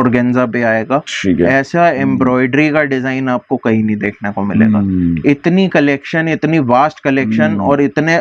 Organza पे आएगा। ठीक है। ऐसा एम्ब्रॉयडरी का डिजाइन आपको कहीं नहीं देखने को मिलेगा। इतनी कलेक्शन, इतनी वास्ट कलेक्शन और इतने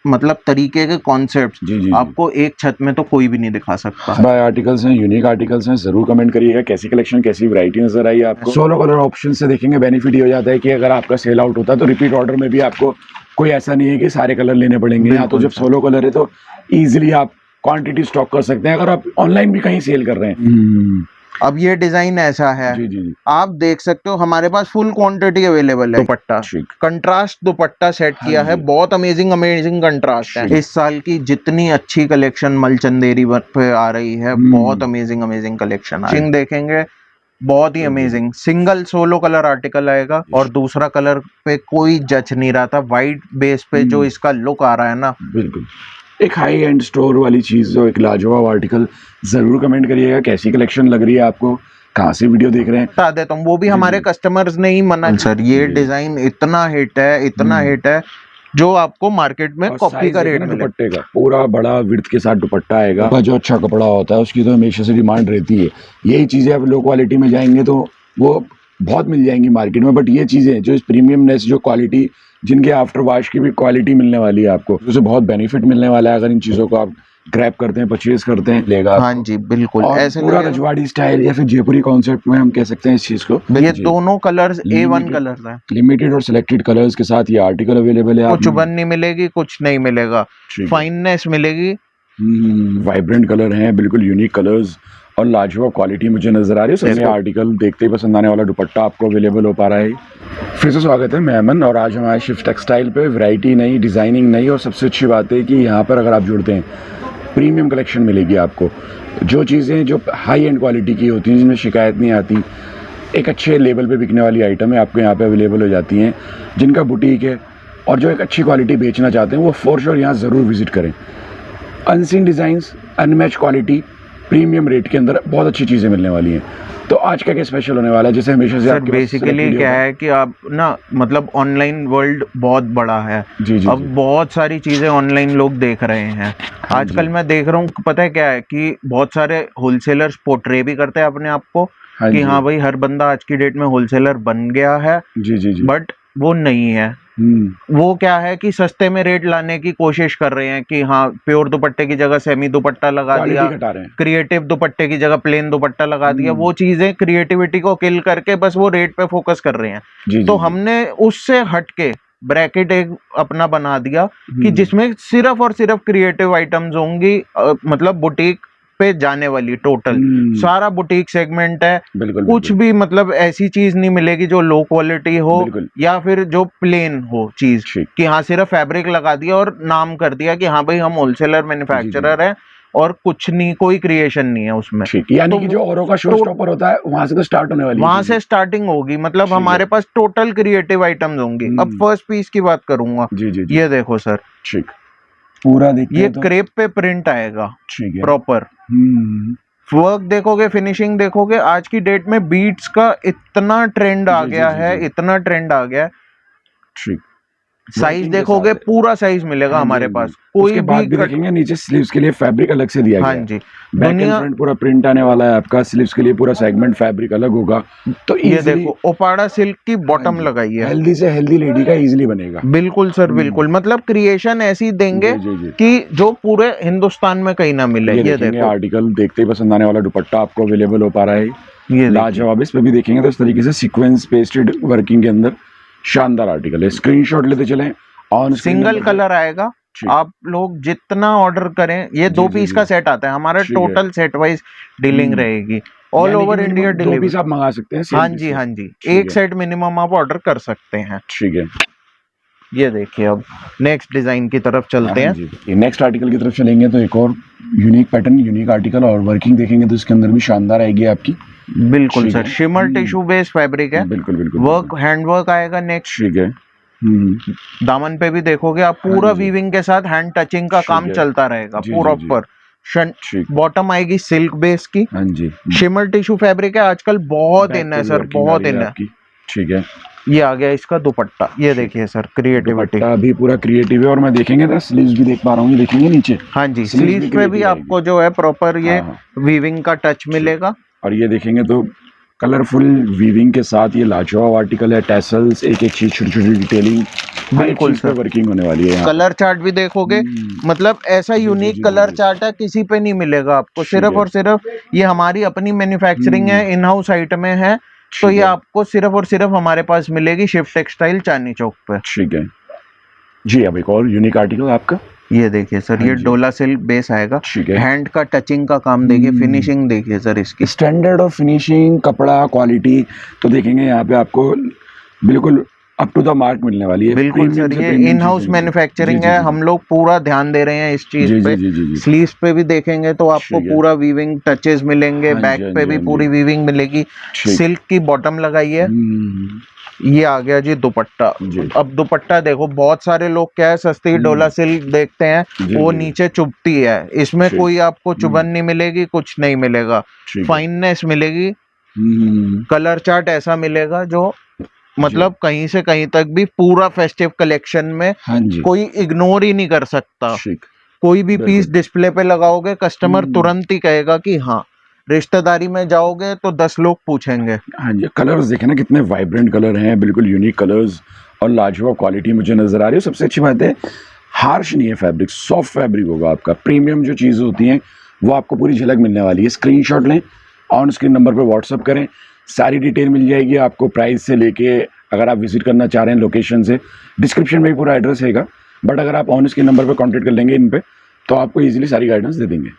मतलब तरीके के कॉन्सेप्ट आपको एक छत में तो कोई भी नहीं दिखा सकता। बाय आर्टिकल्स हैं, यूनिक आर्टिकल्स हैं, जरूर कमेंट करिएगा कैसी कलेक्शन, कैसी वैरायटी नजर आई आपको। 16 कलर ऑप्शन से देखेंगे बेनिफिट ये हो जाता है कि अगर आपका सेल आउट होता है तो रिपीट ऑर्डर में भी आपको कोई ऐसा नहीं है कि सारे कलर लेने पड़ेंगे। या तो जब 16 कलर है तो इजीली आप क्वांटिटी स्टॉक कर सकते हैं अगर आप ऑनलाइन भी कहीं सेल कर रहे हैं। अब ये डिजाइन ऐसा है, जी। आप देख सकते हो हमारे पास फुल क्वांटिटी अवेलेबल है। दुपट्टा कंट्रास्ट दुपट्टा सेट किया है, बहुत अमेजिंग कंट्रास्ट है। इस साल की जितनी अच्छी कलेक्शन मलचंदेरी पे आ रही है, बहुत अमेजिंग कलेक्शन है। देखेंगे बहुत ही अमेजिंग। सिंगल 16 कलर आर्टिकल आएगा और दूसरा कलर पे कोई जच नहीं रहा था। व्हाइट बेस पे जो इसका लुक आ रहा है ना, बिल्कुल एक हाई एंड स्टोर वाली चीज, जो एक लाजवाब आर्टिकल। जरूर कमेंट करिएगा कैसी कलेक्शन लग रही है आपको, कहाँ से वीडियो देख रहे हैं। बता देता हूँ, वो भी हमारे कस्टमर्स ने ही मना। सर ये डिजाइन इतना हिट है जो आपको मार्केट में कॉपी का रेट मिलेगा। दुपट्टे का पूरा बड़ा विड्थ के साथ दुपट्टा आएगा। जो अच्छा कपड़ा होता है उसकी तो हमेशा से डिमांड रहती है। यही चीजें आप लो क्वालिटी में जाएंगे तो वो बहुत मिल जाएंगी मार्केट में, बट ये चीजें जो इस प्रीमियमनेस, जो क्वालिटी, जिनके आफ्टर वॉश की भी क्वालिटी मिलने वाली है आपको, उससे बहुत बेनिफिट मिलने वाला है अगर इन चीजों को आप ग्रैब करते हैं, परचेज करते हैं, लेगा। हाँ जी बिल्कुल, ऐसे पूरा रजवाड़ी स्टाइल या फिर जयपुरी कॉन्सेप्ट में हम कह सकते हैं इस चीज को। ये दोनों कलर्स A1 कलर्स हैं, लिमिटेड और सिलेक्टेड कलर्स के साथ ये आर्टिकल अवेलेबल है। कुछ चुभन नहीं मिलेगी, कुछ नहीं मिलेगा, फाइननेस मिलेगी। वाइब्रेंट कलर हैं, बिल्कुल यूनिक कलर्स और लाजवाब क्वालिटी मुझे नजर आ रही है। सबसे आर्टिकल देखते ही पसंद आने वाला दुपट्टा आपको अवेलेबल हो पा रहा है। फिर से स्वागत है, मैं अमन, और आज हमारे शिफ्ट टेक्सटाइल पे वैरायटी नई, डिजाइनिंग नई, और सबसे अच्छी बात है कि यहाँ पर अगर आप जुड़ते हैं प्रीमियम कलेक्शन मिलेगी आपको। जो चीज़ें जो हाई एंड क्वालिटी की होती हैं, जिनमें शिकायत नहीं आती, एक अच्छे लेवल पे बिकने वाली आइटम है आपको यहाँ पे अवेलेबल हो जाती हैं। जिनका बुटीक है और जो एक अच्छी क्वालिटी बेचना चाहते हैं वो फॉर श्योर यहाँ ज़रूर विजिट करें। Unseen designs, unmatch quality, premium rate के अंदर बहुत अच्छी चीज़ें मिलने वाली हैं। तो आज का क्या स्पेशल होने वाला है, जैसे हमेशा से आपके बेसिकली क्या है कि आप ना, मतलब ऑनलाइन वर्ल्ड बहुत बड़ा है। जी, अब बहुत सारी चीजें ऑनलाइन लोग देख रहे हैं। आजकल मैं देख रहा हूँ, पता है क्या है कि बहुत सारे होलसेलर्स पोर्ट्रे भी करते हैं अपने आप को कि हाँ भाई हर बंदा आज की डेट में होलसेलर बन गया है। जी। बट वो नहीं है। वो क्या है कि सस्ते में रेट लाने की कोशिश कर रहे हैं कि हाँ प्योर दुपट्टे की जगह सेमी दुपट्टा लगा दिया, क्रिएटिव दुपट्टे की जगह प्लेन दुपट्टा लगा दिया। वो चीजें क्रिएटिविटी को किल करके बस वो रेट पे फोकस कर रहे हैं। तो हमने उससे हटके ब्रैकेट एक अपना बना दिया कि जिसमें सिर्फ और सिर्फ क्रिएटिव आइटम्स होंगी, मतलब बुटीक पे जाने वाली टोटल सारा बुटीक सेगमेंट है। कुछ भी मतलब ऐसी चीज नहीं मिलेगी जो लो क्वालिटी हो या फिर जो प्लेन हो चीज कि हाँ सिर्फ फैब्रिक लगा दिया और नाम कर दिया कि हाँ भाई हम होलसेलर मैन्युफैक्चरर है और कुछ नहीं, कोई क्रिएशन नहीं है उसमें। यानी कि जो औरों का शो स्टॉपर होता है वहां से तो स्टार्ट होने वाली है, वहां से स्टार्टिंग होगी। मतलब हमारे पास टोटल क्रिएटिव आइटम्स होंगी। अब फर्स्ट पीस की बात करूंगा, ये देखो सर, ठीक पूरा देखते ये क्रेप पे प्रिंट आएगा प्रॉपर। वर्क देखोगे, फिनिशिंग देखोगे, आज की डेट में बीट्स का इतना ट्रेंड आ गया है, इतना ट्रेंड आ गया। ठीक साइज देखोगे, पूरा साइज मिलेगा हमारे पास। कोई भी देखेंगे नीचे स्लीव्स के लिए फैब्रिक अलग से दिया गया है। हाँ जी, बैक एंड फ्रंट पूरा प्रिंट आने वाला है आपका। स्लीव्स के लिए पूरा सेगमेंट फैब्रिक अलग होगा। तो ये देखो ओपाड़ा सिल्क की बॉटम लगाई है। हेल्दी से हेल्दी लेडी का इजीली बनेगा। बिल्कुल सर, बिल्कुल। मतलब क्रिएशन ऐसी देंगे कि जो पूरे हिंदुस्तान में कहीं ना मिले। ये देखो आर्टिकल देखते ही पसंद आने वाला दुपट्टा आपको अवेलेबल हो पा रहा है। ये लाजवाब। इस पे भी देखेंगे तो इस तरीके से सीक्वेंस पेस्टेड वर्किंग के अंदर शानदार आर्टिकल है। स्क्रीनशॉट लेते चलें। ऑन सिंगल कलर आएगा, आप लोग जितना ऑर्डर करें। ये 2 पीस का सेट आता है हमारा, टोटल सेट वाइज डीलिंग रहेगी। All over India delivery. 2 piece आप मंगा सकते हैं। हाँ जी, एक सेट मिनिमम आप ऑर्डर कर सकते हैं। ठीक है। ये देखिए, अब नेक्स्ट डिजाइन की तरफ चलते हैं। नेक्स्ट आर्टिकल की तरफ चलेंगे तो एक और यूनिक पैटर्न, यूनिक आर्टिकल और वर्किंग देखेंगे तो इसके अंदर भी शानदार आएगी आपकी। बिल्कुल sir, shimmer tissue based fabric है। बिल्कुल। वर्क, हैंड वर्क आएगा नेक्स्ट। ठीक है। दामन पे भी देखोगे आप, पूरा वीविंग के साथ हैंड टचिंग का काम चलता रहेगा पूरा ऊपर। बॉटम आएगी सिल्क बेस की। हाँ जी, शिमर टिश्यू फैब्रिक है, आजकल बहुत इन है सर, बहुत इन है। ठीक है। ये आ गया इसका दुपट्टा। ये देखिए सर, क्रिएटिविटी अभी पूरा क्रिएटिव है। और मैं देखेंगे तो स्लीव्स भी देख पा रहा हूँ, देखेंगे नीचे। हाँ जी, स्लीव्स पे भी आपको जो है प्रॉपर ये वीविंग का टच मिलेगा। और ये देखेंगे तो कलरफुल वीविंग के साथ ये लाजवाब आर्टिकल है, टैसल्स, एक एक चीज, छोटी छोटी डिटेलिंग, बिल्कुल सर, वर्किंग होने वाली है। कलर चार्ट भी देखोगे, मतलब ऐसा यूनिक कलर चार्ट है किसी पे नहीं मिलेगा आपको, सिर्फ और सिर्फ ये हमारी अपनी मैन्युफैक्चरिंग है, इन हाउस आइटम में है, तो ये आपको सिर्फ और सिर्फ हमारे पास मिलेगी शिफ्ट टेक्सटाइल चांदनी चौक पे। ठीक है जी। अब एक और यूनिक आर्टिकल आपका, ये देखिए सर, ये डोला सिल्क बेस आएगा, हैंड का टचिंग का काम देखिए, फिनिशिंग देखिए सर इसकी, स्टैंडर्ड और फिनिशिंग, कपड़ा क्वालिटी तो देखेंगे यहाँ पे आपको बिल्कुल अप टू द मार्क मिलने वाली है। बिल्कुल सर, ये इन हाउस मैन्युफैक्चरिंग है, हम लोग पूरा ध्यान दे रहे हैं इस चीज पे। स्लीव्स पे भी देखेंगे तो आपको पूरा वीविंग टचेस मिलेंगे, बैक पे भी पूरी वीविंग मिलेगी, सिल्क की बॉटम लगाई है। ये आ गया जी दुपट्टा। अब दुपट्टा देखो, बहुत सारे लोग क्या है सस्ती डोला सिल्क देखते हैं, वो नीचे चुभती है, इसमें कोई आपको चुभन नहीं मिलेगी, कुछ नहीं मिलेगा, फाइननेस मिलेगी, कलर चार्ट ऐसा मिलेगा जो मतलब कहीं से कहीं तक भी पूरा फेस्टिव कलेक्शन में कोई इग्नोर ही नहीं कर सकता। कोई भी पीस डिस्प्ले पे लगाओगे, कस्टमर तुरंत ही कहेगा कि हाँ, रिश्तेदारी में जाओगे तो 10 लोग पूछेंगे। हाँ जी, कलर्स देखे ना कितने वाइब्रेंट कलर हैं, बिल्कुल यूनिक कलर्स और लाजवाब क्वालिटी मुझे नजर आ रही है। सबसे अच्छी बात है, हार्श नहीं है फैब्रिक, सॉफ्ट फैब्रिक होगा आपका। प्रीमियम जो चीज़ें होती हैं वो आपको पूरी झलक मिलने वाली है। स्क्रीनशॉट लें, ऑन स्क्रीन नंबर पे व्हाट्सअप करें, सारी डिटेल मिल जाएगी आपको, प्राइस से लेके अगर आप विजिट करना चाह रहे हैं लोकेशन से, डिस्क्रिप्शन में भी पूरा एड्रेस रहेगा। बट अगर आप ऑन स्क्रीन नंबर पे कांटेक्ट कर लेंगे इन पे तो आपको इजीली सारी गाइडेंस दे देंगे।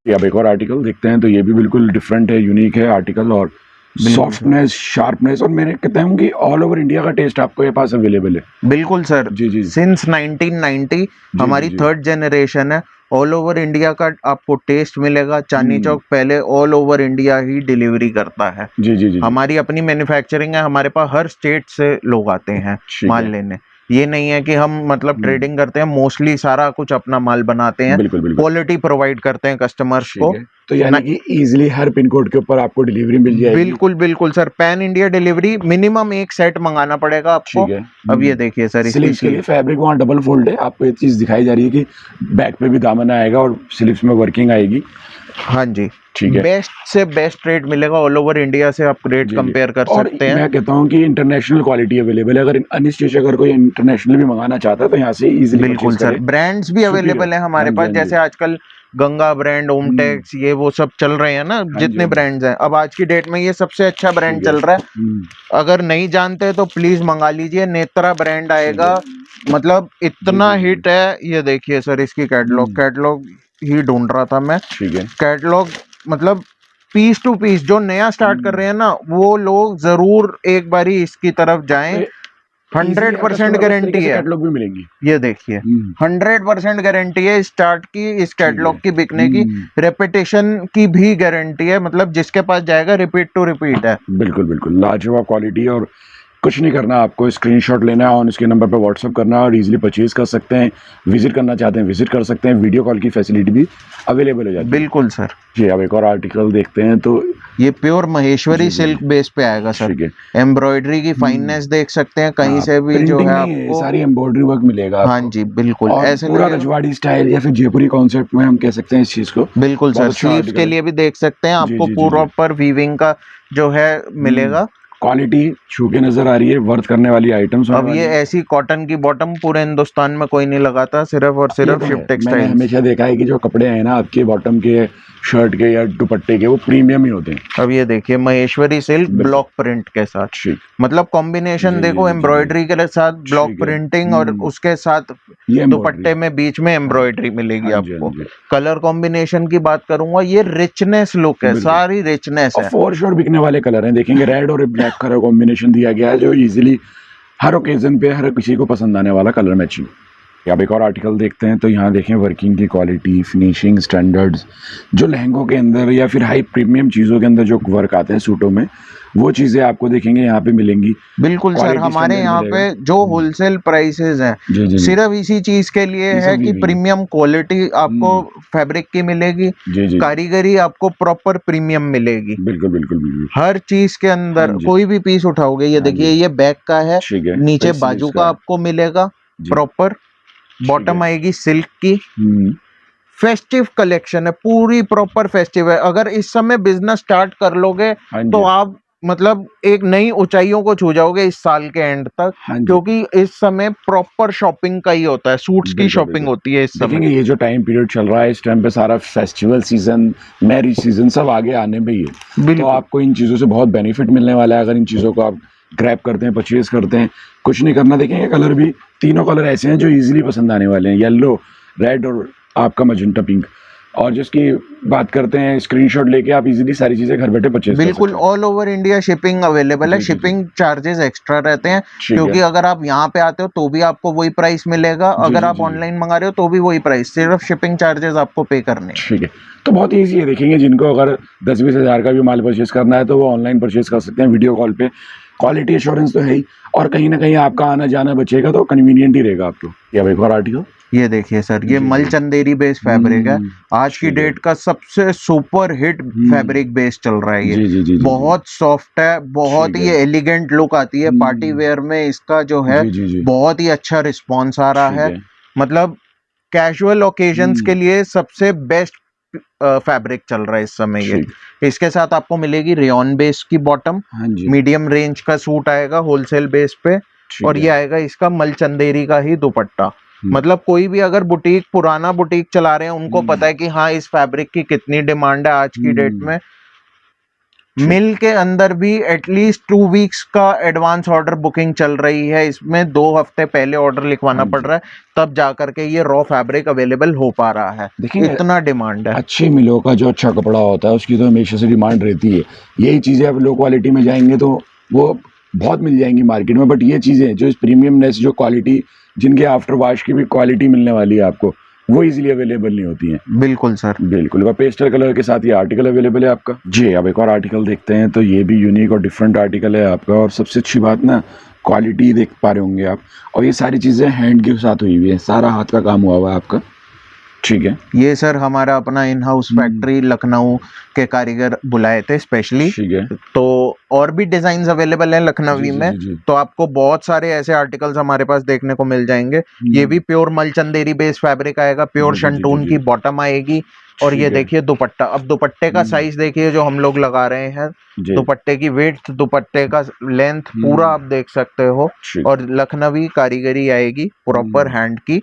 अब एक और आर्टिकल देखते हैं, तो ये भी बिल्कुल डिफरेंट है, यूनिक है आर्टिकल, और सॉफ्टनेस, शार्पनेस, और मैंने कहता हूँ कि ऑल ओवर इंडिया का टेस्ट आपको ये पास अवेलेबल है। बिल्कुल सर, जी सिंस 1990 हमारी थर्ड जनरेशन है, ऑल ओवर इंडिया का आपको टेस्ट मिलेगा। चांदनी चौक पहले ऑल ओवर इंडिया ही डिलीवरी करता है। जी, हमारी अपनी मैन्युफैक्चरिंग है, हमारे पास हर स्टेट से लोग आते हैं माल लेने। ये नहीं है कि हम मतलब ट्रेडिंग करते हैं, मोस्टली सारा कुछ अपना माल बनाते हैं, क्वालिटी प्रोवाइड करते हैं कस्टमर्स को, तो यानी कि इजीली हर पिन कोड के ऊपर आपको डिलीवरी मिल जाएगी। बिल्कुल sir, pan India delivery, minimum एक सेट मंगाना पड़ेगा आपको। अब ये देखिए सर, स्लीव्स के लिए फैब्रिक वहाँ डबल फोल्ड है, आपको एक चीज दिखाई जा रही है कि बैक पे भी दामन आएगा और स्लीव्स में वर्किंग आएगी। हाँ जी, ठीक है, बेस्ट से बेस्ट रेट मिलेगा ऑल ओवर इंडिया से, आप रेट कंपेयर कर सकते हैं। मैं कहता हूँ कि इंटरनेशनल क्वालिटी अवेलेबल है, अगर अनस्टिच अगर कोई इंटरनेशनल भी मंगाना चाहता है तो यहाँ से इजीली। बिल्कुल सर, ब्रांड्स भी अवेलेबल है हमारे पास, जैसे आजकल गंगा ब्रांड, ओमटेक्स, ये वो सब चल रहे हैं ना, जितने ब्रांड्स हैं, अब आज की डेट में ये सबसे अच्छा ब्रांड चल रहा है। अगर नहीं जानते तो प्लीज मंगा लीजिए, नेत्रा ब्रांड आएगा, मतलब इतना हिट है। ये देखिए सर, इसकी कैटलॉग ही ढूंढ रहा था मैं, कैटलॉग मतलब पीस टू पीस, जो नया स्टार्ट कर रहे हैं ना, वो लोग जरूर एक बारी इसकी तरफ जाएं। 100% गारंटी है, कैटलॉग भी मिलेंगी। ये देखिए 100% गारंटी है स्टार्ट की, इस कैटलॉग की बिकने की, रेपिटेशन की भी गारंटी है, मतलब जिसके पास जाएगा रिपीट टू रिपीट है। बिल्कुल लाजवाब क्वालिटी, और कुछ नहीं करना, आपको स्क्रीनशॉट लेना है, ऑन इसके नंबर पर व्हाट्सअप करना है और इजीली परचेज कर सकते हैं। विजिट करना चाहते हैं विजिट कर सकते हैं, वीडियो कॉल की फैसिलिटी भी अवेलेबल हो जाती है। बिल्कुल सर जी। अब एक और आर्टिकल देखते हैं, तो ये प्योर महेश्वरी सिल्क बेस पे आएगा सर, एम्ब्रॉयडरी की फाइननेस देख सकते हैं, कहीं से भी जो है आपको सारी एम्ब्रॉयडरी वर्क मिलेगा। हाँ जी बिल्कुल, ऐसे पूरा रजवाड़ी स्टाइल या फिर जयपुरी कॉन्सेप्ट में हम कह सकते हैं इस चीज को। बिल्कुल सर, स्लीव्स के लिए भी देख सकते हैं, आपको पूरा पर वीविंग का जो है मिलेगा। क्वालिटी छू के नजर आ रही है, वर्थ करने वाली आइटम्स। अब ये ऐसी कॉटन की बॉटम पूरे हिंदुस्तान में कोई नहीं लगाता, सिर्फ और सिर्फ शिफ्ट टेक्सटाइल। मैंने हमेशा देखा है कि जो कपड़े हैं ना आपके बॉटम के, शर्ट के या दुपट्टे के, वो प्रीमियम ही होते हैं। अब ये देखिए महेश्वरी सिल्क ब्लॉक प्रिंट के साथ, मतलब कॉम्बिनेशन देखो, एम्ब्रॉयडरी के साथ ब्लॉक प्रिंटिंग और उसके साथ दुपट्टे में बीच में एम्ब्रॉयडरी मिलेगी आपको। कलर कॉम्बिनेशन की बात करूंगा, ये रिचनेस लुक है, सारी रिचनेस है, फॉर श्योर बिकने वाले कलर हैं। देखेंगे रेड और ब्लैक कलर कॉम्बिनेशन दिया गया है, जो इजीली हर ओकेजन पे हर किसी को पसंद आने वाला कलर मैचिंग। अब एक और आर्टिकल देखते हैं, तो यहाँ देखें वर्किंग की क्वालिटी, फिनिशिंग स्टैंडर्ड्स, जो लहंगों के अंदर या फिर हाई प्रीमियम चीज़ों के अंदर जो वर्क आते हैं सूटों में, वो चीज़ें आपको देखेंगे यहाँ पे मिलेंगी। बिल्कुल सर, हमारे यहाँ पे जो होलसेल प्राइसेस हैं सिर्फ इसी चीज के लिए है कि प्रीमियम क्वालिटी आपको फैब्रिक की मिलेगी, कारीगरी आपको प्रॉपर प्रीमियम मिलेगी। बिल्कुल हर चीज के अंदर कोई भी पीस उठाओगे, ये देखिए ये बैक का है, नीचे बाजू का आपको मिलेगा प्रॉपर, बॉटम आएगी सिल्क की, फेस्टिव कलेक्शन है, पूरी प्रॉपर फेस्टिव है। अगर इस समय बिजनेस स्टार्ट कर लोगे हाँ जी। तो आप मतलब एक नई ऊंचाइयों को छू जाओगे इस साल के एंड तक, हाँ जी। क्योंकि इस समय प्रॉपर शॉपिंग का ही होता है, सूट्स की बिल्कुल, शॉपिंग बिल्कुल। होती है इस समय। देखेंगे ये जो टाइम पीरियड चल रहा है, इस टाइम पे सारा फेस्टिवल सीजन, मैरिज सीजन सब आगे आने में ही है। तो बिल्कुल आपको इन चीज़ों से बहुत बेनिफिट मिलने वाला है अगर इन चीज़ों को आप ग्रैब करते हैं, परचेज करते हैं। कुछ नहीं करना, देखेंगे कलर भी, तीनों कलर ऐसे हैं जो इजीली पसंद आने वाले हैं, येलो, रेड और आपका मजेंटा पिंक। और जिसकी बात करते हैं, स्क्रीनशॉट लेके आप इजीली सारी चीज़ें घर बैठे परचेज कर बिल्कुल, सकते हैं। All over India shipping available है। जी, जी, जी। शिपिंग चार्जेस एक्स्ट्रा रहते हैं, ठीक क्योंकि है। अगर आप यहाँ पे आते हो तो भी आपको वही प्राइस मिलेगा, जी, अगर जी, आप जी, जी। ऑनलाइन मंगा रहे हो तो भी वही प्राइस, सिर्फ शिपिंग चार्जेस आपको पे करने हैं। ठीक है, तो बहुत ईजी है। देखेंगे जिनको अगर 10-20 हज़ार का भी माल परचेज़ करना है तो वो ऑनलाइन परचेज़ कर सकते हैं वीडियो कॉल पे। क्वालिटी एश्योरेंस तो है ही, और कहीं न कहीं आपका आना-जाना बचेगा तो कन्वीनिएंट ही रहेगा आपको। ये अब एक और आर्टिकल। ये देखिए सर, ये जी, मल जी। चंदेरी बेस्ड फैब्रिक है, आज की ठीक है। डेट का सबसे सुपर हिट फैब्रिक बेस चल रहा है ये। जी, जी, जी, जी, जी। बहुत सॉफ्ट है, बहुत ठीक ही है। एलिगेंट लुक आती है, पार्टी वेयर में इसका जो है जी, जी, जी। बहुत ही अच्छा रिस्पॉन्स आ रहा ठीक है। है। मतलब कैजुअल ओकेजन्स के लिए सबसे बेस्ट फैब्रिक चल रहा है इस समय ये। ठीक। इसके साथ आपको मिलेगी रेयॉन बेस की बॉटम, हाँ जी। मीडियम रेंज का सूट आएगा होलसेल बेस पे, ठीक और ये है। आएगा इसका मलचंदेरी का ही दुपट्टा। मतलब कोई भी अगर बुटीक, पुराना बुटीक चला रहे हैं, उनको पता है कि हाँ इस फैब्रिक की कितनी डिमांड है आज की डेट में। मिल के अंदर भी एटलीस्ट 2 वीक्स का एडवांस ऑर्डर बुकिंग चल रही है, इसमें 2 हफ्ते पहले ऑर्डर लिखवाना हाँ पड़ जी। रहा है, तब जा करके ये रॉ फैब्रिक अवेलेबल हो पा रहा है, देखेंगे इतना डिमांड है। अच्छी मिलों का जो अच्छा कपड़ा होता है उसकी तो हमेशा से डिमांड रहती है। यही चीज़ें अब लो क्वालिटी में जाएँगे तो वो बहुत मिल जाएँगी मार्केट में, बट ये चीज़ें जो इस प्रीमियमनेस, जो क्वालिटी, जिनके आफ्टर वॉश की भी क्वालिटी मिलने वाली है आपको, वो ईज़िली अवेलेबल नहीं होती हैं। बिल्कुल सर। बिल्कुल, और पेस्टल कलर के साथ ये आर्टिकल अवेलेबल है आपका। जी, अब एक और आर्टिकल देखते हैं, तो ये भी यूनिक और डिफरेंट आर्टिकल है आपका, और सबसे अच्छी बात ना, क्वालिटी देख पा रहे होंगे आप, और ये सारी चीज़ें हैंड के साथ हुई हुई है, सारा हाथ का काम हुआ हुआ है आपका। ठीक है। ये सर हमारा अपना इन हाउस फैक्ट्री लखनऊ के कारीगर बुलाए थे स्पेशली, ठीक है। तो और भी डिजाइन अवेलेबल है लखनवी जी, में, जी, जी। तो आपको बहुत सारे ऐसे आर्टिकल्स हमारे पास देखने को मिल जाएंगे। ये भी प्योर मलचंदेरी बेस फैब्रिक आएगा, प्योर जी, जी, जी, शंटून जी, की जी। बॉटम आएगी, और ये ठीक है। देखिए दुपट्टा। अब दुपट्टे का साइज देखिए जो हम लोग लगा रहे हैं, जी। दुपट्टे की वेट, दुपट्टे का लेंथ पूरा आप देख सकते हो, ठीक। और लखनवी कारीगरी आएगी प्रॉपर हैंड की।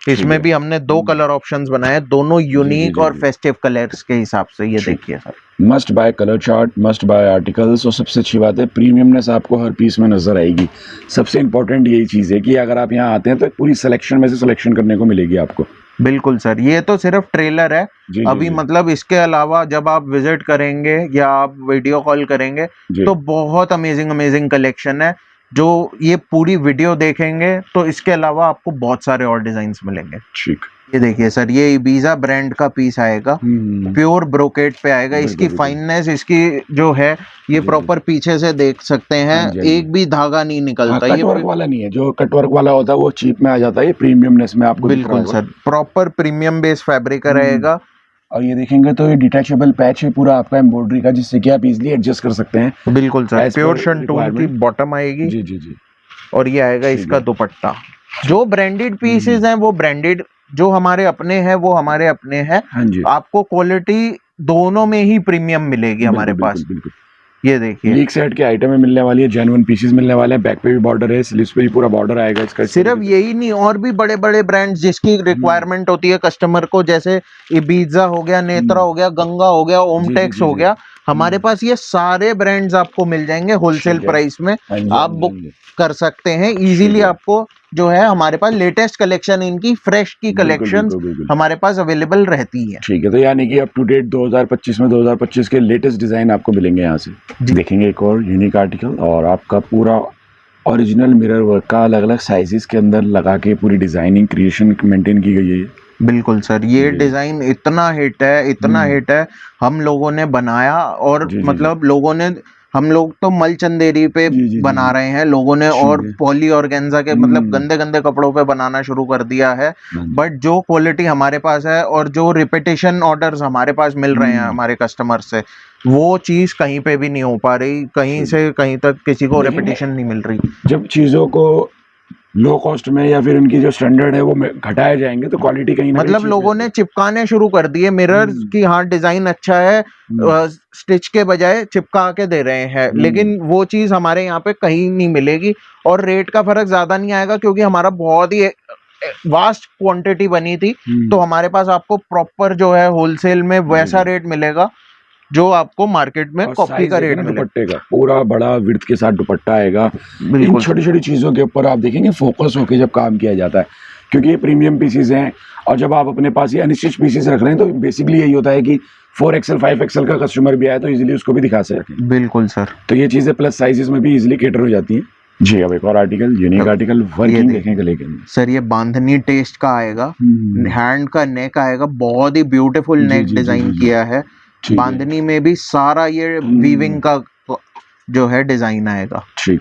इसमें है। भी हमने 2 कलर ऑप्शंस बनाए, दोनों जी, यूनिक जी, और जी। फेस्टिव कलर्स के हिसाब से। ये ठीक। देखिए sir, must buy colour chart, must buy articles, और सबसे अच्छी बात है प्रीमियमनेस आपको हर पीस में नज़र आएगी। सबसे इम्पोर्टेंट यही चीज़ है कि अगर आप यहाँ आते हैं तो पूरी सिलेक्शन में से सिलेक्शन करने को मिलेगी आपको। बिल्कुल सर। ये तो सिर्फ ट्रेलर है, जी, जी, अभी जी। मतलब इसके अलावा जब आप विजिट करेंगे या आप वीडियो कॉल करेंगे जी। तो बहुत अमेजिंग अमेजिंग कलेक्शन है। जो ये पूरी वीडियो देखेंगे तो इसके अलावा आपको बहुत सारे और डिजाइन्स मिलेंगे। ठीक। ये देखिए सर, ये इबीजा ब्रांड का पीस आएगा, प्योर ब्रोकेट पे आएगा। बिल्कुल, इसकी बिल्कुल। फाइननेस, इसकी जो है, ये जी, प्रॉपर पीछे से देख सकते हैं, हाँ जी, हाँ जी। एक भी धागा नहीं हाँ, निकलता कट ये। वर्क वाला नहीं है, जो कट वर्क वाला होता है वो चीप में आ जाता है, ये प्रीमियमनेस में आपको दिख रहा बिल्कुल होगा। Sir, proper premium base fabric रहेगा। और ये देखेंगे तो ये डिटैचेबल पैच है पूरा आपका एम्ब्रॉयडरी का, जिससे कि आप इजीली एडजस्ट कर सकते हैं बिल्कुल sir, as pure per shantung की requirement। बॉटम आएगी, जी, जी, जी। और ये आएगा ठीक इसका है। दुपट्टा। जो ब्रांडेड पीसेस हैं वो ब्रांडेड, जो हमारे अपने हैं वो हमारे अपने हैं। हाँ जी। आपको क्वालिटी दोनों में ही प्रीमियम मिलेगी हमारे बिल्कुल, पास। बिल्कुल, बिल्कुल। ये देखिए, लीक सेट के आइटम में मिलने वाली है, जेन्युइन पीसेस मिलने वाले हैं, बैक पे भी बॉर्डर है, स्लीव्स पे भी पूरा बॉर्डर आएगा इसका। सिर्फ यही नहीं, और भी बड़े बड़े ब्रांड्स जिसकी रिक्वायरमेंट होती है कस्टमर को, जैसे इबीजा हो गया, नेत्रा हो गया, गंगा हो गया, जी, जी, ओमटेक्स जी, हो जी। गया, हमारे पास ये सारे ब्रांड्स आपको मिल जाएंगे होलसेल ठीक है। प्राइस में। हाँ जी, आप हाँ जी, बुक हाँ जी। कर सकते हैं इजीली। ठीक है। आपको जो है हमारे पास लेटेस्ट कलेक्शन, इनकी फ्रेश की बिल्कुल, कलेक्शंस बिल्कुल, बिल्कुल। हमारे पास अवेलेबल रहती है। ठीक है, तो यानी कि अप टू डेट 2025 में 2025 के लेटेस्ट डिज़ाइन आपको मिलेंगे यहाँ से। देखेंगे एक और यूनिक आर्टिकल, और आपका पूरा ओरिजिनल मिरर वर्क का अलग अलग साइजेस के अंदर लगा के पूरी डिज़ाइनिंग क्रिएशन मेंटेन की गई है ये। बिल्कुल सर, ये डिजाइन इतना हिट है, इतना हिट है, हम लोगों ने बनाया, और जी, जी, मतलब लोगों ने, हम लोग तो मलचंदेरी पे जी, जी, जी, बना जी। रहे हैं, लोगों ने ठीक और है। पॉली ऑर्गेन्जा के मतलब गंदे गंदे कपड़ों पे बनाना शुरू कर दिया है। हाँ जी। बट जो क्वालिटी हमारे पास है और जो रिपीटेशन ऑर्डर्स हमारे पास मिल रहे हैं हमारे कस्टमर से, वो चीज कहीं पे भी नहीं हो पा रही, कहीं से कहीं तक किसी को देखेंगे, रिपीटेशन नहीं मिल रही। जब चीज़ों को लो कॉस्ट में या फिर उनकी जो स्टैंडर्ड है वो घटाए जाएंगे तो क्वालिटी कहीं ना मतलब लोगों ने चिपकाने शुरू कर दिए मिरर की, हाँ डिजाइन अच्छा है, स्टिच के बजाय चिपका के दे रहे हैं, लेकिन वो चीज हमारे यहाँ पे कहीं नहीं मिलेगी और रेट का फर्क ज्यादा नहीं आएगा क्योंकि हमारा बहुत ही वास्ट क्वांटिटी बनी थी, तो हमारे पास आपको प्रॉपर जो है होलसेल में वैसा रेट मिलेगा जो आपको मार्केट में कॉपी का रेट मिलेगा। दुपट्टे का पूरा बड़ा विड्थ के साथ दुपट्टा आएगा। इन छोटी छोटी चीजों के ऊपर आप देखेंगे फोकस होके जब काम किया जाता है, क्योंकि ये प्रीमियम पीसेस हैं और जब आप अपने पास ये अनस्टिच पीसेस रख रहे हैं तो बेसिकली यही होता है कि 4XL 5XL का कस्टमर भी आए तो इजीली उसको भी दिखा सकें। बिल्कुल सर, तो ये चीजें प्लस साइजेस में भी इजीली कैटर हो जाती हैं जी। अब एक और आर्टिकल, यूनिक आर्टिकल, वर्किंग देखेंगे लेकिन सर ये बांधनी टेस्ट का आएगा, हैंड का नेक आएगा, बहुत ही ब्यूटीफुल नेक डिजाइन किया है। बांधनी में भी सारा ये वीविंग का जो है डिजाइन आएगा, ठीक,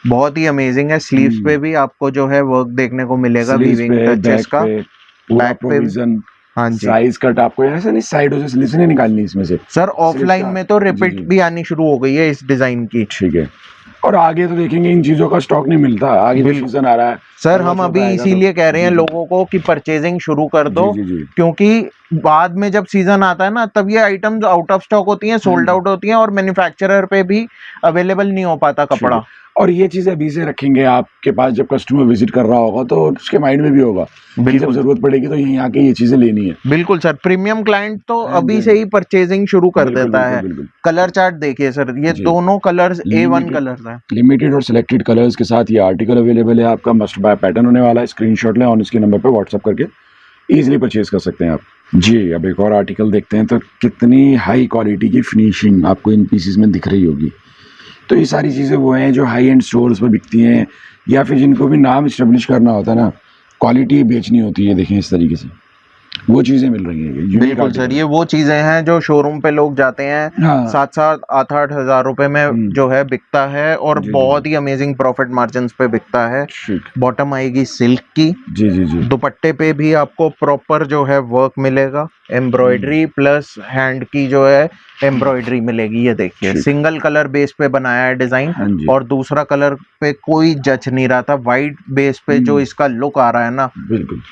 बहुत ही अमेजिंग है। स्लीव्स पे भी आपको जो है वर्क देखने को मिलेगा वीविंग टचेस का, बैक पे हाँ जी। साइज कट आपको ऐसा नहीं साइडों से स्लीव्स नहीं निकालनी इसमें से सर। ऑफलाइन में तो रिपीट भी आनी शुरू हो गई है इस डिजाइन की, ठीक है। और आगे तो देखेंगे इन चीजों का स्टॉक नहीं मिलता, आगे भी सीजन आ रहा है सर। हम अभी इसीलिए कह रहे हैं लोगों को कि परचेजिंग शुरू कर दो, क्योंकि बाद में जब सीजन आता है ना तब ये आइटम्स आउट ऑफ स्टॉक होती हैं, सोल्ड आउट होती हैं और मैन्युफैक्चरर पे भी अवेलेबल नहीं हो पाता कपड़ा। और ये चीजें अभी से रखेंगे आपके पास, जब कस्टमर विजिट कर रहा होगा तो उसके माइंड में भी होगा कि जब जरूरत पड़ेगी तो यहीं आके ये चीजें लेनी है। बिल्कुल सर, प्रीमियम क्लाइंट तो अभी से ही परचेजिंग शुरू कर देता है। कलर चार्ट देखिए सर, ये दोनों कलर्स A1 कलर्स हैं। लिमिटेड और सिलेक्टेड कलर्स के साथ ये आर्टिकल अवेलेबल है, आपका मस्ट बाय पैटर्न होने वाला है। स्क्रीनशॉट लें और इसके नंबर पर व्हाट्सअप करके इजीली परचेज कर सकते हैं आप जी। अब एक और आर्टिकल देखते हैं, तो कितनी हाई क्वालिटी की फिनिशिंग आपको इन पीसेस में दिख रही होगी। तो ये सारी चीज़ें वो हैं जो हाई एंड स्टोर्स पर बिकती हैं या फिर जिनको भी नाम इस्टेब्लिश करना होता है ना, क्वालिटी बेचनी होती है। देखें इस तरीके से वो चीजें मिल रही हैं। बिल्कुल सर, ये वो चीजें हैं जो शोरूम पे लोग जाते हैं, 7-8 हजार रुपए में जो है बिकता है और बहुत ही अमेजिंग प्रॉफिट मार्जिन पे बिकता है। बॉटम आएगी सिल्क की, जी जी जी। दुपट्टे पे भी आपको प्रॉपर जो है वर्क मिलेगा, एम्ब्रॉयडरी प्लस हैंड की जो है एम्ब्रॉयडरी मिलेगी। ये देखिए सिंगल कलर बेस पे बनाया है डिजाइन और दूसरा कलर पे कोई जच नहीं रहा था। व्हाइट बेस पे जो इसका लुक आ रहा है ना, बिल्कुल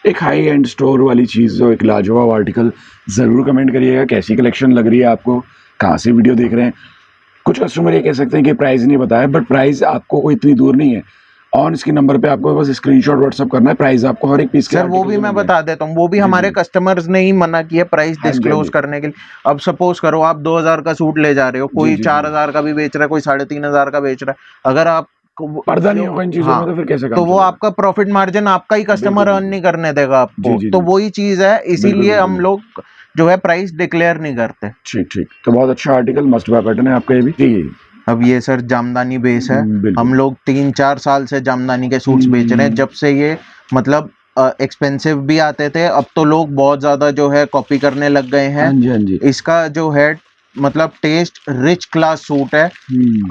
एक हाई एंड स्टोर वाली चीज़, जो एक लाजवाब आर्टिकल। ज़रूर कमेंट करिएगा कैसी कलेक्शन लग रही है आपको, कहाँ से वीडियो देख रहे हैं। कुछ कस्टमर ये कह सकते हैं कि प्राइस नहीं बताया, बट प्राइस आपको कोई इतनी दूर नहीं है। ऑन इसके नंबर पे आपको बस स्क्रीनशॉट व्हाट्सअप करना है, प्राइस आपको हर एक पीस सर वो भी मैं बता देता हूँ, वो भी हमारे कस्टमर्स ने ही मना किया प्राइस डिस्क्लोज करने के लिए। अब सपोज करो आप 2000 का सूट ले जा रहे हो, कोई 4000 का भी बेच रहा है, कोई 3500 का बेच रहा है। अगर आप पर्दा नहीं होगा इन चीजों में तो फिर कैसे तो वो आपका प्रॉफिट मार्जिन आपका ही कस्टमर अर्न नहीं करने देगा आपको। तो वही चीज है, इसीलिए हम लोग जो है प्राइस डिक्लेयर नहीं करते। ठीक ठीक, तो बहुत अच्छा आर्टिकल, मस्ट बाय पैटर्न है आपका ये भी। अब ये सर जामदानी बेस है, हम लोग 3-4 साल से जामदानी के सूट्स बेच रहे हैं। जब से ये मतलब एक्सपेंसिव भी आते थे, अब तो लोग बहुत ज्यादा जो है कॉपी करने लग गए हैं। इसका जो है मतलब टेस्ट रिच क्लास सूट है।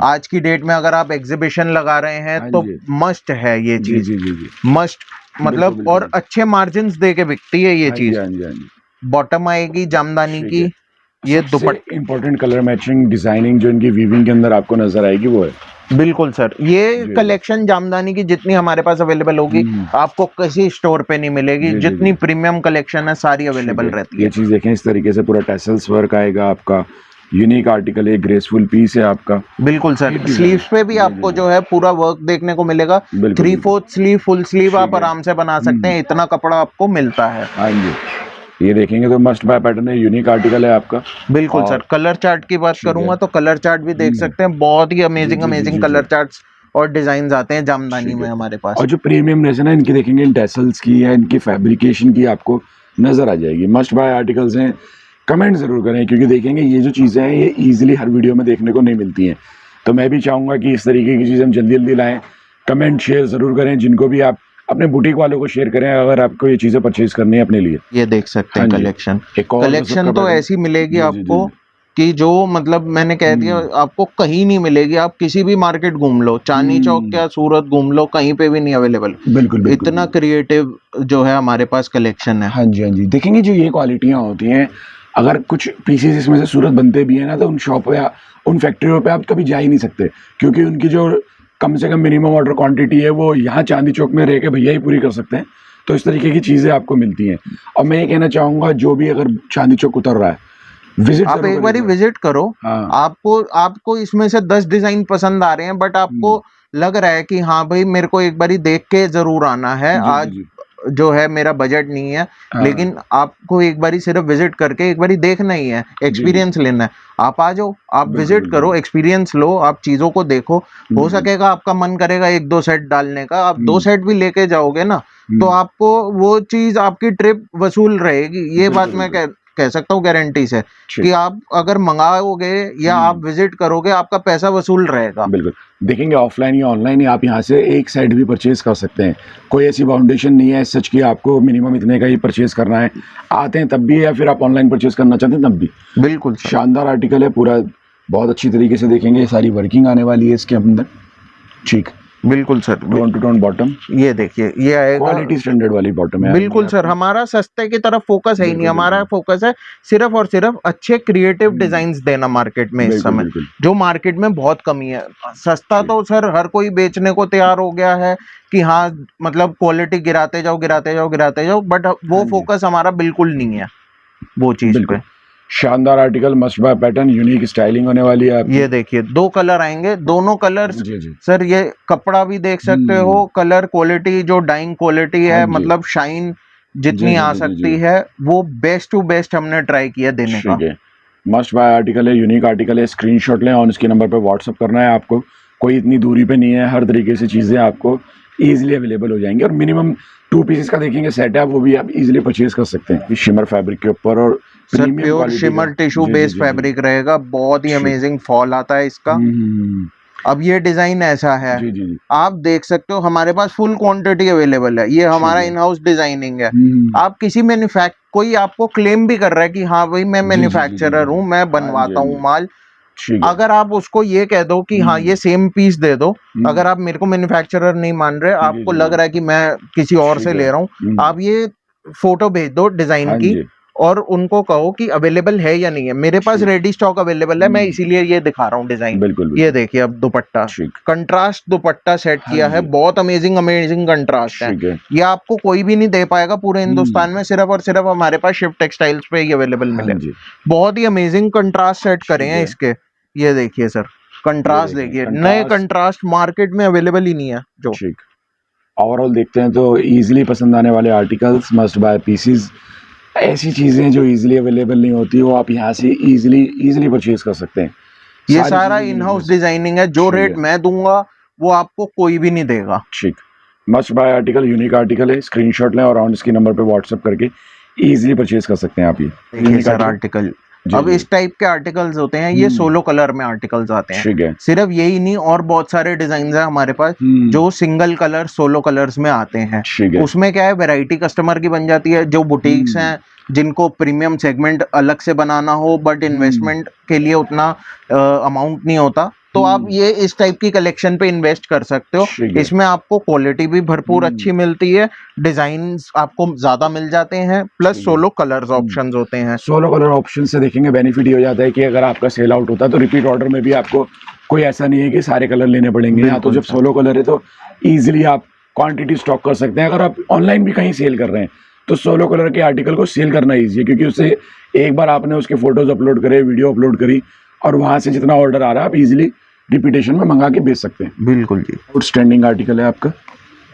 आज की डेट में अगर आप एग्जीबिशन लगा रहे हैं तो मस्ट है ये चीज, मस्ट मतलब, और अच्छे मार्जिन्स दे के बिकती है ये चीज। बॉटम आएगी जामदानी की, ये दुपट्टा इंपॉर्टेंट कलर मैचिंग डिजाइनिंग जो इनकी वीविंग के अंदर आपको नजर आएगी वो है। बिल्कुल सर, ये कलेक्शन जामदानी की जितनी हमारे पास अवेलेबल होगी आपको किसी स्टोर पे नहीं मिलेगी। जितनी प्रीमियम कलेक्शन है सारी अवेलेबल रहती है। ये चीज देखें इस तरीके से पूरा टैसल्स वर्क आएगा आपका, यूनिक आर्टिकल है, ग्रेसफुल पीस है आपका। बिल्कुल सर, स्लीव्स पे भी आपको जो है पूरा वर्क देखने को मिलेगा। 3/4 स्लीव, फुल स्लीव आप आराम से बना सकते हैं, इतना कपड़ा आपको मिलता है। हाँ जी, ये देखेंगे तो मस्ट बाय पैटर्न है, यूनिक आर्टिकल है आपका। बिल्कुल सर, कलर चार्ट की बात करूंगा तो कलर चार्ट भी देख सकते हैं, बहुत ही अमेजिंग कलर चार्ट्स और डिजाइन आते हैं जामदानी में हमारे पास। और जो प्रीमियमनेस है ना इनकी, देखेंगे इन टैसल्स की या इनकी फैब्रिकेशन की आपको नजर आ जाएगी। मस्ट बाय आर्टिकल्स हैं, कमेंट जरूर करें क्योंकि देखेंगे ये जो चीज़ें हैं ये इजीली हर वीडियो में देखने को नहीं मिलती हैं। तो मैं भी चाहूँगा कि इस तरीके की चीज़ें हम जल्दी जल्दी लाएं। कमेंट शेयर ज़रूर करें, जिनको भी आप अपने बुटीक वालों को शेयर करें अगर आपको ये चीज़ें परचेज करनी है अपने लिए। ये देख सकते हैं कलेक्शन तो ऐसी मिलेगी आपको कि जो मतलब मैंने कह दिया आपको कहीं नहीं मिलेगी। आप किसी भी मार्केट घूम लो, चांदनी चौक या सूरत घूम लो, कहीं पे भी नहीं अवेलेबल। बिल्कुल, इतना क्रिएटिव जो है हमारे पास कलेक्शन है। हाँ जी, देखेंगे जो ये क्वालिटियाँ होती हैं, अगर कुछ पीसेस इसमें से सूरत बनते भी हैं ना तो उन शॉप या उन फैक्ट्रियों पे आप कभी जा ही नहीं सकते क्योंकि उनकी जो कम से कम मिनिमम ऑर्डर क्वांटिटी है वो यहाँ चांदी चौक में रह के भैया ही पूरी कर सकते हैं। तो इस तरीके की चीज़ें आपको मिलती हैं। और मैं ये कहना चाहूँगा जो भी अगर चांदी चौक उतर रहा है, विजिट आप एक बार विजिट करो। हाँ। आपको इसमें से 10 डिजाइन पसंद आ रहे हैं, बट आपको लग रहा है कि हाँ भाई मेरे को एक बारी देख के जरूर आना है। जी, आज जी। जो है मेरा बजट नहीं है, हाँ। लेकिन आपको एक बारी सिर्फ विजिट करके एक बारी देखना ही है, एक्सपीरियंस लेना है। आप आ जाओ, आप विजिट करो, एक्सपीरियंस लो, आप चीजों को देखो। हो सकेगा आपका मन करेगा 1-2 सेट डालने का, आप 2 सेट भी लेके जाओगे ना, तो आपको वो चीज आपकी ट्रिप वसूल रहेगी। ये बात मैं कह सकता हूँ गारंटी से कि आप अगर मंगाओगे या आप विजिट करोगे, आपका पैसा वसूल रहेगा। बिल्कुल देखेंगे ऑफलाइन या ऑनलाइन ही आप यहाँ से एक साइड भी परचेज कर सकते हैं। कोई ऐसी बाउंडेशन नहीं है सच कि आपको मिनिमम इतने का ही परचेज करना है। आते हैं तब भी, या फिर आप ऑनलाइन परचेज करना चाहते हैं तब भी। बिल्कुल शानदार आर्टिकल है, पूरा बहुत अच्छी तरीके से देखेंगे। सारी वर्किंग आने वाली है इसके अंदर। ठीक, बिल्कुल sir. Tone to tone bottom, ये देखिए, ये आएगा क्वालिटी स्टैंडर्ड वाली बॉटम है। बिल्कुल सर, हमारा सस्ते की तरफ फोकस है ही नहीं। हमारा फोकस है सिर्फ और सिर्फ अच्छे क्रिएटिव डिजाइन्स देना मार्केट में इस समय, जो मार्केट में बहुत कमी है। सस्ता तो सर हर कोई बेचने को तैयार हो गया है कि हाँ मतलब क्वालिटी गिराते जाओ गिराते जाओ गिराते जाओ, बट वो फोकस हमारा बिल्कुल नहीं है वो चीज पे। शानदार article, must buy pattern, unique styling होने वाली है। ये देखिए 2 कलर आएंगे, दोनों कलर सर, ये कपड़ा भी देख सकते हो, कलर क्वालिटी जो डाइंग क्वालिटी है, मतलब शाइन जितनी आ सकती है वो बेस्ट टू बेस्ट हमने ट्राई किया देने का। मस्ट बाय आर्टिकल है, यूनिक आर्टिकल है। स्क्रीनशॉट लें और इसके नंबर पे व्हाट्सअप करना है आपको। कोई इतनी दूरी पे नहीं है, हर तरीके से चीज़ें आपको ईजिली अवेलेबल हो जाएंगी। और मिनिमम 2 पीसेस का देखेंगे सेट है, वो भी आप इजीली परचेज कर सकते हैं। शिमर फैब्रिक के ऊपर, और sir pure shimmer tissue based fabric रहेगा, बहुत ही अमेजिंग फॉल आता है इसका। अब ये डिजाइन ऐसा है, आप देख सकते हो हमारे पास फुल क्वांटिटी अवेलेबल है। ये हमारा इन हाउस डिजाइनिंग है। आप किसी कोई आपको क्लेम भी कर रहा है कि हाँ भाई मैं मैन्युफैक्चरर हूँ, मैं बनवाता हूँ माल, अगर आप उसको ये कह दो कि हाँ ये सेम पीस दे दो, अगर आप मेरे को मैन्युफैक्चरर नहीं मान रहे, आपको लग रहा है कि मैं किसी और से ले रहा हूँ, आप ये फोटो भेज दो डिजाइन की और उनको कहो कि अवेलेबल है या नहीं है। मेरे पास रेडी स्टॉक अवेलेबल है, मैं इसीलिए ये दिखा रहा हूँ डिजाइन। ये देखिए, अब दुपट्टा, कंट्रास्ट दुपट्टा सेट किया है, बहुत अमेजिंग कंट्रास्ट है। ये आपको कोई भी नहीं दे पाएगा पूरे हिंदुस्तान में, सिर्फ और सिर्फ हमारे पास शिफ्ट टेक्सटाइल्स पे ही अवेलेबल मिले। बहुत ही अमेजिंग कंट्रास्ट सेट करे हैं इसके। ये देखिए सर, कंट्रास्ट देखिए, नए कंट्रास्ट मार्केट में अवेलेबल ही नहीं है। जो ओवरऑल देखते हैं तो इजीली पसंद आने वाले आर्टिकल्स, मस्ट बाय पीसेस, ऐसी चीजें जो इजीली अवेलेबल नहीं होती वो आप यहाँ से इजीली परचेज कर सकते हैं। ये सारा इन हाउस डिजाइनिंग है, जो रेट मैं दूंगा वो आपको कोई भी नहीं देगा। ठीक, must buy article, unique article है। स्क्रीनशॉट लें और ऑन इसके नंबर पे व्हाट्सएप करके इजीली परचेज कर सकते हैं आप। ये सर आर्टिकल, अब इस टाइप के आर्टिकल्स होते हैं, ये सोलो कलर में आर्टिकल्स आते हैं। सिर्फ यही नहीं, और बहुत सारे डिजाइन है हमारे पास जो सिंगल कलर सोलो कलर्स में आते हैं। उसमें क्या है, वैरायटी कस्टमर की बन जाती है। जो बुटीक्स हैं जिनको प्रीमियम सेगमेंट अलग से बनाना हो, बट इन्वेस्टमेंट के लिए उतना अमाउंट नहीं होता, तो आप ये इस टाइप की कलेक्शन पे इन्वेस्ट कर सकते हो। इसमें आपको क्वालिटी भी भरपूर अच्छी मिलती है, डिजाइन्स आपको ज्यादा मिल जाते हैं, प्लस सोलो कलर्स ऑप्शंस होते हैं। सोलो कलर ऑप्शन से देखेंगे बेनिफिट ये हो जाता है कि अगर आपका सेल आउट होता है तो रिपीट ऑर्डर में भी आपको कोई ऐसा नहीं है कि सारे कलर लेने पड़ेंगे। या तो जब सोलो कलर है तो ईजिली आप क्वांटिटी स्टॉक कर सकते हैं। अगर आप ऑनलाइन भी कहीं सेल कर रहे हैं तो सोलो कलर के आर्टिकल को सेल करना ईजी है, क्योंकि उससे एक बार आपने उसके फोटोज अपलोड करे, वीडियो अपलोड करी, और वहां से जितना ऑर्डर आ रहा है आप इजीली रिपीटेशन में मंगा के बेच सकते हैं। बिल्कुल जी। आउटस्टैंडिंग आर्टिकल है आपका,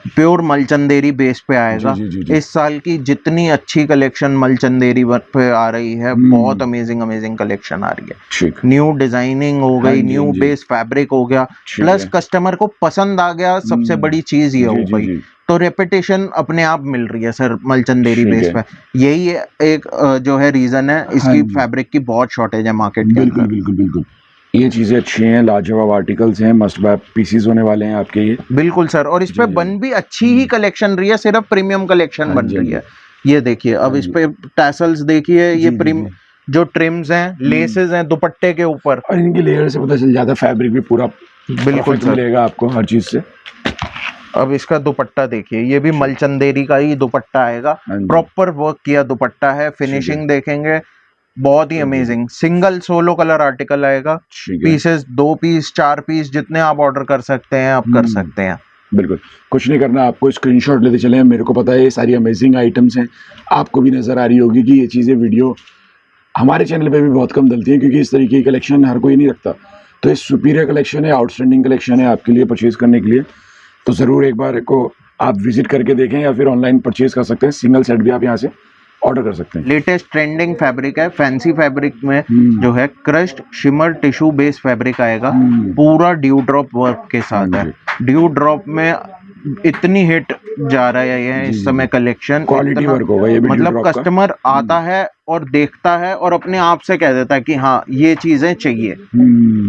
प्योर मलचंदेरी बेस पे आएगा। जी। इस साल की जितनी अच्छी कलेक्शन मलचंदेरी पे आ रही है, बहुत अमेजिंग कलेक्शन आ रही है। न्यू डिजाइनिंग हो गई, न्यू बेस फैब्रिक हो गया, प्लस कस्टमर को पसंद आ गया, सबसे बड़ी चीज ये हो गई। तो रेपिटेशन अपने आप मिल रही है सर मलचंदेरी बेस पे। यही एक जो है रीजन है, इसकी फैब्रिक की बहुत शॉर्टेज है मार्केट के अंदर। बिल्कुल ये चीजें अच्छी हैं, लाजवाब आर्टिकल्स हैं, मस्ट बाय पीसेस होने वाले हैं आपके ये। बिल्कुल सर, और इस पे बन भी अच्छी ही कलेक्शन रही है, सिर्फ प्रीमियम कलेक्शन बन रही है। ये देखिए, अब इस पे टैसल्स देखिए, ये जो ट्रिम्स हैं, लेसेस हैं दुपट्टे के ऊपर, और इनकी लेयर से पता चल जाता है फैब्रिक भी पूरा बिल्कुल मिलेगा आपको हर चीज से। अब इसका दुपट्टा देखिए, ये भी मलचंदेरी का ही दुपट्टा आएगा, प्रॉपर वर्क किया दुपट्टा है। फिनिशिंग देखेंगे, बहुत ही amazing single solo colour article आएगा। ठीक है। पीसेस 2 पीस 4 पीस जितने आप ऑर्डर कर सकते हैं आप कर सकते हैं। बिल्कुल, कुछ नहीं करना आपको, स्क्रीनशॉट लेते चले। मेरे को पता है ये सारी अमेजिंग आइटम्स हैं, आपको भी नज़र आ रही होगी कि ये चीज़ें वीडियो हमारे चैनल पे भी बहुत कम डलती है क्योंकि इस तरीके की कलेक्शन हर कोई नहीं रखता। तो ये सुपीरियर कलेक्शन है, आउटस्टैंडिंग कलेक्शन है आपके लिए परचेज़ करने के लिए। तो ज़रूर एक बार को आप विजिट करके देखें या फिर ऑनलाइन परचेज़ कर सकते हैं। सिंगल सेट भी आप यहाँ से ऑर्डर कर सकते हैं। लेटेस्ट ट्रेंडिंग फैब्रिक है, फैंसी फैब्रिक में जो है crushed shimmer tissue base fabric आएगा, पूरा ड्यू ड्रॉप वर्क के साथ है। ड्यू ड्रॉप में इतनी हिट जा रहा है ये इस समय कलेक्शन, क्वालिटी वर्क होगा ये भी, मतलब कस्टमर आता है और देखता है और अपने आप से कह देता है कि हाँ ये चीजें चाहिए।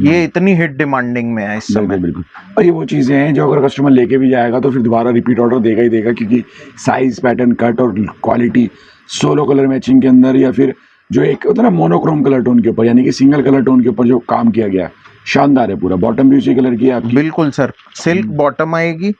ये इतनी हिट डिमांडिंग में है इस समय। बिल्कुल, और ये वो चीज़ें हैं जो अगर कस्टमर लेके भी जाएगा तो फिर दोबारा रिपीट ऑर्डर देगा ही देगा, क्योंकि साइज, पैटर्न, कट और क्वालिटी सोलो कलर मैचिंग के अंदर या फिर जो एक होता है ना मोनोक्रोम कलर टोन के ऊपर, यानी कि सिंगल कलर टोन के ऊपर जो काम किया गया है, शानदार है। पूरा बॉटम भी उसी कलर की है आपकी। बिल्कुल सर, सिल्क बॉटम आएगी,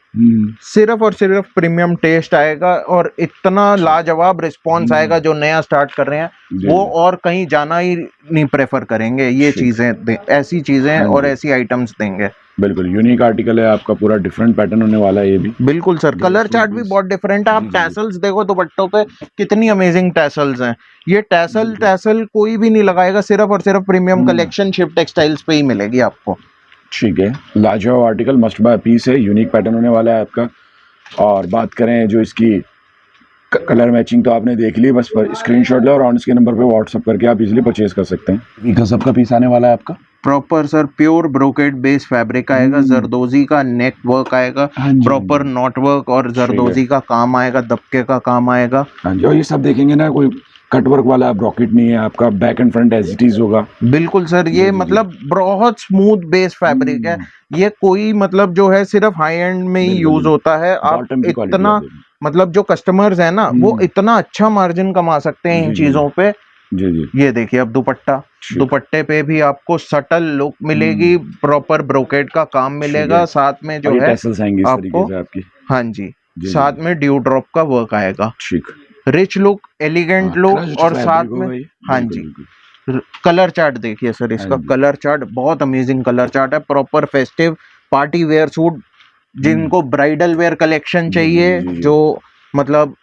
सिर्फ और सिर्फ प्रीमियम टेस्ट आएगा और इतना लाजवाब रिस्पॉन्स आएगा जो नया स्टार्ट कर रहे हैं वो और कहीं जाना ही नहीं प्रेफर करेंगे। ये चीजें ऐसी चीजें और ऐसी आइटम्स देंगे। बिल्कुल यूनिक आर्टिकल है आपका, पूरा डिफरेंट पैटर्न होने वाला है ये भी। बिल्कुल सर, कलर चार्ट भी बहुत डिफरेंट है। आप टैसल्स देखो दुपट्टों पे, कितनी अमेजिंग टैसल्स हैं। ये टैसल कोई भी नहीं लगाएगा, सिर्फ और सिर्फ प्रीमियम कलेक्शन शिफ्ट टेक्सटाइल्स पे ही मिलेगी आपको। ठीक है, लाजवाब आर्टिकल, मस्ट बाय पीस है, यूनिक पैटर्न होने वाला है आपका। और बात करें जो इसकी कलर मैचिंग तो आपने देख ली, बस स्क्रीनशॉट ले और ऑन इसके नंबर पे व्हाट्सअप करके आप इजीली परचेज कर सकते हैं। गजब का पीस आने वाला है आपका। Proper sir pure brocade base fabric आएगा, जरदोजी का नेक वर्क आएगा, प्रॉपर नॉट वर्क और जरदोजी का काम आएगा, दबके का काम आएगा। हाँ जी, और ये सब देखेंगे ना, कोई कटवर्क वाला ब्रॉकेट नहीं है आपका, back and front as it is होगा। बिल्कुल सर, ये मतलब बहुत स्मूथ बेस फैब्रिक है। ये कोई मतलब जो है सिर्फ हाई एंड में ही यूज होता है। आप इतना मतलब जो कस्टमर्स है ना वो इतना अच्छा मार्जिन कमा सकते हैं इन चीजों पे। जी। ये देखिए अब दुपट्टे पे भी आपको सटल लुक मिलेगी, प्रॉपर ब्रोकेड का काम मिलेगा, साथ में जो है आपको हाँ जी साथ में ड्यू ड्रॉप का वर्क आएगा। रिच लुक, एलिगेंट लुक और साथ में हाँ जी कलर चार्ट देखिए सर, इसका कलर चार्ट बहुत अमेजिंग कलर चार्ट है। Proper festive party wear suit, जिनको ब्राइडल वेयर कलेक्शन चाहिए, जो मतलब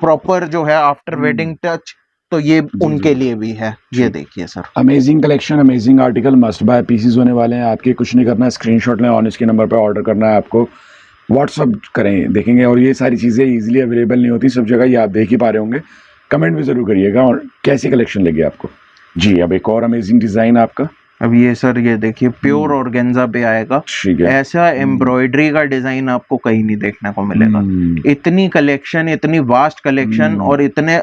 प्रॉपर जो है आफ्टर वेडिंग टच, तो ये उनके लिए भी है। ये देखिए sir, amazing collection, amazing article, must buy pieces होने वाले हैं आपके। कुछ नहीं करना है, स्क्रीनशॉट लें, ऑन इसके नंबर पर ऑर्डर करना है आपको, व्हाट्सअप करें, देखेंगे। और ये सारी चीज़ें इजीली अवेलेबल नहीं होती सब जगह, ये आप देख ही पा रहे होंगे। कमेंट भी ज़रूर करिएगा और कैसी कलेक्शन लगी आपको। जी, अब एक और अमेजिंग डिज़ाइन आपका। अब ये सर ये देखिए प्योर ऑर्गेन्जा पे आएगा। ऐसा एम्ब्रॉयडरी का डिजाइन आपको कहीं नहीं देखने को मिलेगा। इतनी कलेक्शन, इतनी वास्ट कलेक्शन और इतने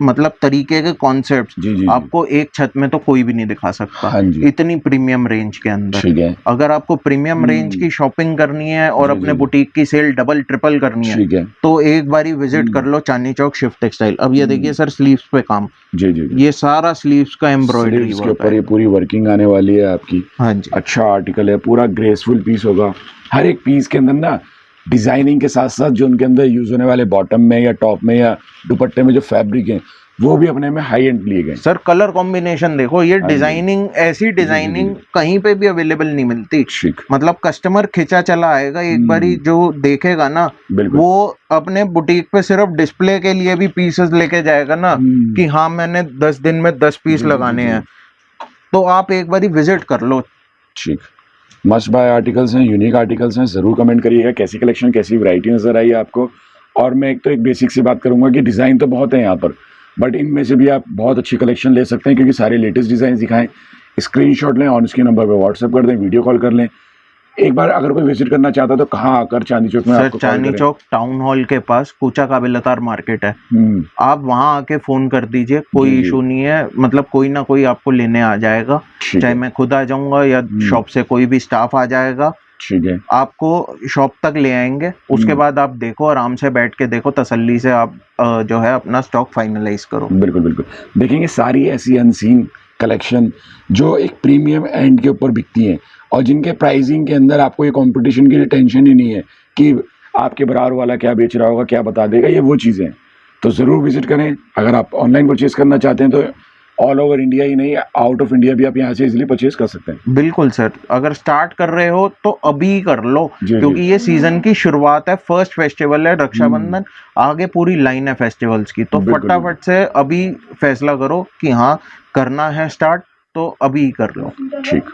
मतलब तरीके के कॉन्सेप्ट्स आपको एक छत में तो कोई भी नहीं दिखा सकता। इतनी प्रीमियम रेंज के अंदर अगर आपको प्रीमियम रेंज की शॉपिंग करनी है और अपने बुटीक की सेल डबल ट्रिपल करनी है तो एक बारी विजिट कर लो चांदनी चौक शिफ्ट टेक्सटाइल। अब ये देखिए सर स्लीव्स पे काम, ये सारा स्लीव्स का एम्ब्रॉयडरी के ऊपर, ये पूरी वर्किंग आने वाली है आपकी। हाँ जी, अच्छा आर्टिकल है, पूरा ग्रेसफुल पीस होगा। हर एक पीस के अंदर ना डिजाइनिंग के साथ साथ जो उनके अंदर यूज होने वाले बॉटम में या टॉप में या दुपट्टे में जो फैब्रिक है वो भी अपने में हाई एंड लिए गए। सर कलर कॉम्बिनेशन देखो, ये डिजाइनिंग, ऐसी डिजाइनिंग कहीं पे भी अवेलेबल नहीं मिलती। मतलब कस्टमर खिंचा चला आएगा, एक बारी जो देखेगा ना वो अपने बुटीक पे सिर्फ डिस्प्ले के लिए भी पीसेस लेके जाएगा ना कि हाँ मैंने 10 दिन में 10 पीस लगाने हैं, तो आप एक बारी विजिट कर लो। ठीक, मस्ट बाय आर्टिकल्स हैं, यूनिक आर्टिकल्स हैं। ज़रूर कमेंट करिएगा कैसी कलेक्शन, कैसी वैरायटी नज़र आई आपको। और मैं एक बेसिक सी बात करूंगा कि डिज़ाइन तो बहुत है यहाँ पर, बट इनमें से भी आप बहुत अच्छी कलेक्शन ले सकते हैं क्योंकि सारे लेटेस्ट डिज़ाइन दिखाएं। स्क्रीनशॉट लें, ऑन इसके नंबर पर व्हाट्सएप कर दें, वीडियो कॉल कर लें। एक बार अगर कोई विजिट करना चाहता तो कहाँ आकर चांदनी चौक में? Sir Chandni Chowk town hall के पास कूचा काबिलतार मार्केट है, आप वहाँ आके फोन कर दीजिए, कोई इशू नहीं है। मतलब कोई ना कोई आपको लेने आ जाएगा, चाहे मैं खुद आ जाऊंगा या शॉप से कोई भी स्टाफ आ जाएगा। ठीक है, आपको शॉप तक ले आएंगे, उसके बाद आप देखो, आराम से बैठ के देखो, तसल्ली से आप जो है अपना स्टॉक फाइनलाइज करो। बिल्कुल बिल्कुल, देखेंगे सारी ऐसी अनसीन कलेक्शन जो एक प्रीमियम एंड के ऊपर बिकती हैं और जिनके प्राइसिंग के अंदर आपको ये कंपटीशन की टेंशन ही नहीं है कि आपके बराबर वाला क्या बेच रहा होगा, क्या बता देगा। ये वो चीज़ें हैं, तो ज़रूर विजिट करें। अगर आप ऑनलाइन परचेज़ करना चाहते हैं तो ऑल ओवर इंडिया ही नहीं, आउट ऑफ इंडिया भी आप यहाँ से इजीली परचेज कर सकते हैं। बिल्कुल सर, अगर स्टार्ट कर रहे हो तो अभी कर लो, जी, क्योंकि जी। ये सीजन की शुरुआत है, फर्स्ट फेस्टिवल है रक्षाबंधन, आगे पूरी लाइन है फेस्टिवल्स की, तो बिल्कुल, फटाफट से अभी फैसला करो कि हाँ करना है स्टार्ट, तो अभी कर लो। ठीक।